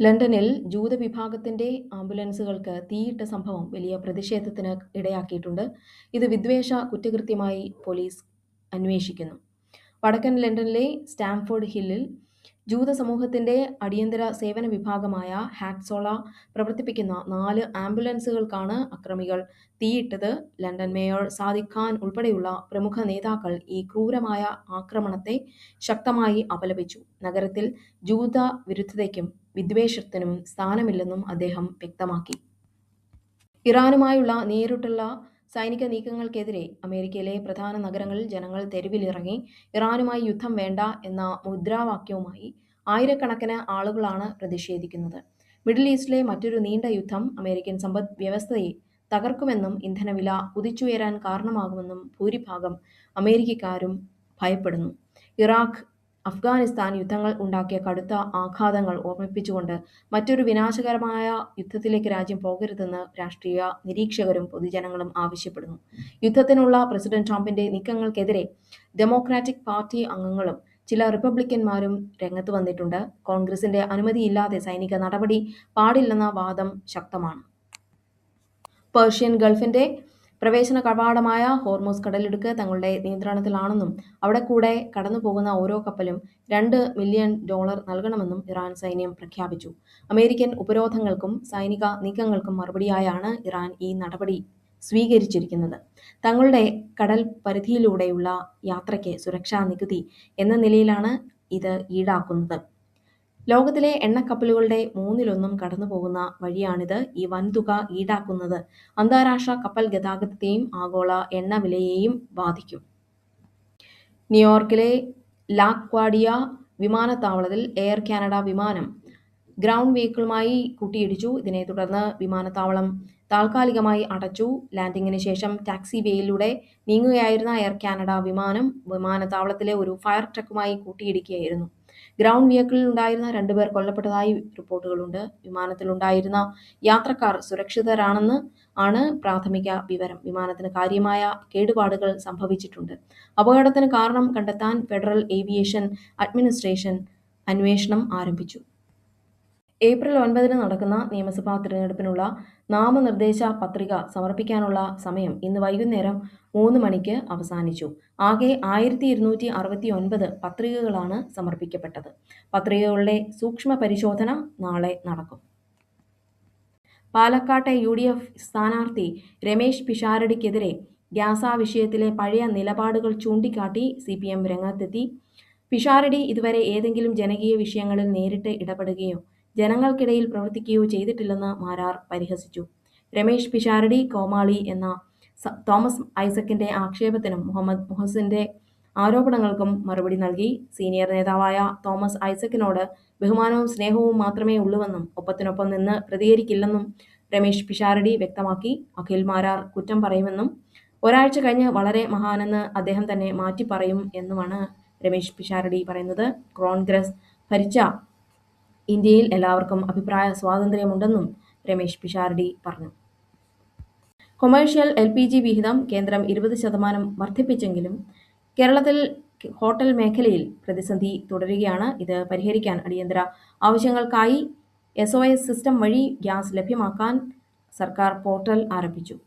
ലണ്ടനിൽ ജൂത വിഭാഗത്തിന്റെ ആംബുലൻസുകൾക്ക് തീയിട്ട സംഭവം വലിയ പ്രതിഷേധത്തിന് ഇടയാക്കിയിട്ടുണ്ട്. ഇത് വിദ്വേഷ കുറ്റകൃത്യമായി പോലീസ് അന്വേഷിക്കുന്നു. വടക്കൻ ലണ്ടനിലെ സ്റ്റാംഫോർഡ് ഹില്ലിൽ ജൂത സമൂഹത്തിന്റെ അടിയന്തര സേവന വിഭാഗമായ ഹാക്സോള പ്രവർത്തിപ്പിക്കുന്ന 4 ആംബുലൻസുകൾക്കാണ് അക്രമികൾ തീയിട്ടത്. ലണ്ടൻ മേയർ സാദിഖ് ഖാൻ ഉൾപ്പെടെയുള്ള പ്രമുഖ നേതാക്കൾ ഈ ക്രൂരമായ ആക്രമണത്തെ ശക്തമായി അപലപിച്ചു. നഗരത്തിൽ ജൂത വിരുദ്ധതയ്ക്കും വിദ്വേഷത്തിനും സ്ഥാനമില്ലെന്നും അദ്ദേഹം വ്യക്തമാക്കി. ഇറാനുമായുള്ള നേരിട്ടുള്ള സൈനിക നീക്കങ്ങൾക്കെതിരെ അമേരിക്കയിലെ പ്രധാന നഗരങ്ങളിൽ ജനങ്ങൾ തെരുവിലിറങ്ങി. ഇറാനുമായി യുദ്ധം വേണ്ട എന്ന മുദ്രാവാക്യവുമായി ആയിരക്കണക്കിന് ആളുകളാണ് പ്രതിഷേധിക്കുന്നത്. മിഡിൽ ഈസ്റ്റിലെ മറ്റൊരു നീണ്ട യുദ്ധം അമേരിക്കൻ സമ്പദ് വ്യവസ്ഥയെ തകർക്കുമെന്നും ഇന്ധനവില കുതിച്ചുയരാൻ കാരണമാകുമെന്നും ഭൂരിഭാഗം അമേരിക്കക്കാരും ഭയപ്പെടുന്നു. ഇറാഖ്, അഫ്ഗാനിസ്ഥാൻ യുദ്ധങ്ങൾ ഉണ്ടാക്കിയ കടുത്ത ആഘാതങ്ങൾ ഓർമ്മിപ്പിച്ചുകൊണ്ട് മറ്റൊരു വിനാശകരമായ യുദ്ധത്തിലേക്ക് രാജ്യം പോകരുതെന്ന് രാഷ്ട്രീയ നിരീക്ഷകരും പൊതുജനങ്ങളും ആവശ്യപ്പെടുന്നു. യുദ്ധത്തിനുള്ള പ്രസിഡന്റ് ട്രംപിന്റെ നീക്കങ്ങൾക്കെതിരെ ഡെമോക്രാറ്റിക് പാർട്ടി അംഗങ്ങളും ചില റിപ്പബ്ലിക്കന്മാരും രംഗത്ത് വന്നിട്ടുണ്ട്. കോൺഗ്രസിന്റെ അനുമതിയില്ലാതെ സൈനിക നടപടി പാടില്ലെന്ന വാദം ശക്തമാണ്. പേർഷ്യൻ ഗൾഫിന്റെ പ്രവേശന കവാടമായ ഹോർമൂസ് കടലിടുക്ക് തങ്ങളുടെ നിയന്ത്രണത്തിലാണെന്നും അവിടെ കൂടെ കടന്നുപോകുന്ന ഓരോ കപ്പലും $2 മില്യൺ നൽകണമെന്നും ഇറാൻ സൈന്യം പ്രഖ്യാപിച്ചു. അമേരിക്കൻ ഉപരോധങ്ങൾക്കും സൈനിക നീക്കങ്ങൾക്കും മറുപടിയായാണ് ഇറാൻ ഈ നടപടി സ്വീകരിച്ചിരിക്കുന്നത്. തങ്ങളുടെ കടൽ പരിധിയിലൂടെയുള്ള യാത്രയ്ക്ക് സുരക്ഷാ നികുതി എന്ന നിലയിലാണ് ഇത് ഈടാക്കുന്നത്. ലോകത്തിലെ എണ്ണക്കപ്പലുകളുടെ 1/3 കടന്നുപോകുന്ന വഴിയാണിത്. ഈ വൻതുക ഈടാക്കുന്നത് അന്താരാഷ്ട്ര കപ്പൽ ഗതാഗതത്തെയും ആഗോള എണ്ണ വിലയെയും ബാധിക്കും. ന്യൂയോർക്കിലെ ലാഗ്വാഡിയ വിമാനത്താവളത്തിൽ എയർ കാനഡ വിമാനം ഗ്രൗണ്ട് വെഹിക്കിളുമായി കൂട്ടിയിടിച്ചു. ഇതിനെ തുടർന്ന് വിമാനത്താവളം താൽക്കാലികമായി അടച്ചു. ലാൻഡിംഗിന് ശേഷം ടാക്സി വേയിലൂടെ നീങ്ങുകയായിരുന്ന എയർ കാനഡ വിമാനം വിമാനത്താവളത്തിലെ ഒരു ഫയർ ട്രക്കുമായി കൂട്ടിയിടിക്കുകയായിരുന്നു. ഗ്രൗണ്ട് വെഹിക്കിളിൽ ഉണ്ടായിരുന്ന 2 പേർ കൊല്ലപ്പെട്ടതായി റിപ്പോർട്ടുകളുണ്ട്. വിമാനത്തിലുണ്ടായിരുന്ന യാത്രക്കാർ സുരക്ഷിതരാണെന്ന് ആണ് പ്രാഥമിക വിവരം. വിമാനത്തിന് കാര്യമായ കേടുപാടുകൾ സംഭവിച്ചിട്ടുണ്ട്. അപകടത്തിന് കാരണം കണ്ടെത്താൻ ഫെഡറൽ ഏവിയേഷൻ അഡ്മിനിസ്ട്രേഷൻ അന്വേഷണം ആരംഭിച്ചു. ഏപ്രിൽ 9 നടക്കുന്ന നിയമസഭാ തിരഞ്ഞെടുപ്പിനുള്ള നാമനിർദ്ദേശ പത്രിക സമർപ്പിക്കാനുള്ള സമയം ഇന്ന് വൈകുന്നേരം 3 മണിക്ക് അവസാനിച്ചു. ആകെ 1269 പത്രികകളാണ് സമർപ്പിക്കപ്പെട്ടത്. പത്രികകളുടെ സൂക്ഷ്മ പരിശോധന നാളെ നടക്കും. പാലക്കാട്ടെ UDF സ്ഥാനാർത്ഥി രമേശ് പിഷാരടിക്കെതിരെ ഗ്യാസ വിഷയത്തിലെ പഴയ നിലപാടുകൾ ചൂണ്ടിക്കാട്ടി CPM രംഗത്തെത്തി. പിഷാരടി ഇതുവരെ ഏതെങ്കിലും ജനകീയ വിഷയങ്ങളിൽ നേരിട്ട് ഇടപെടുകയോ ജനങ്ങൾക്കിടയിൽ പ്രവർത്തിക്കുകയോ ചെയ്തിട്ടില്ലെന്ന് മാരാർ പരിഹസിച്ചു. രമേശ് പിഷാരടി കോമാളി എന്ന തോമസ് ഐസക്കിന്റെ ആക്ഷേപത്തിനും മുഹമ്മദ് മുഹസിന്റെ ആരോപണങ്ങൾക്കും മറുപടി നൽകി. സീനിയർ നേതാവായ തോമസ് ഐസക്കിനോട് ബഹുമാനവും സ്നേഹവും മാത്രമേ ഉള്ളുവെന്നും ഒപ്പത്തിനൊപ്പം നിന്ന് പ്രതികരിക്കില്ലെന്നും രമേശ് പിഷാരടി വ്യക്തമാക്കി. അഖിൽ മാരാർ കുറ്റം പറയുമെന്നും ഒരാഴ്ച കഴിഞ്ഞ് വളരെ മഹാനെന്ന് അദ്ദേഹം തന്നെ മാറ്റി പറയും എന്നുമാണ് രമേശ് പിഷാരടി പറയുന്നത്. കോൺഗ്രസ് ഭരിച്ച ഇന്ത്യയിൽ എല്ലാവർക്കും അഭിപ്രായ സ്വാതന്ത്ര്യമുണ്ടെന്നും രമേശ് പിഷാരടി പറഞ്ഞു. കൊമേഴ്ഷ്യൽ LPG വിഹിതം കേന്ദ്രം 20% വർദ്ധിപ്പിച്ചെങ്കിലും കേരളത്തിൽ ഹോട്ടൽ മേഖലയിൽ പ്രതിസന്ധി തുടരുകയാണ്. ഇത് പരിഹരിക്കാൻ അടിയന്തര ആവശ്യങ്ങൾക്കായി SOS സിസ്റ്റം വഴി ഗ്യാസ് ലഭ്യമാക്കാൻ സർക്കാർ പോർട്ടൽ ആരംഭിച്ചു.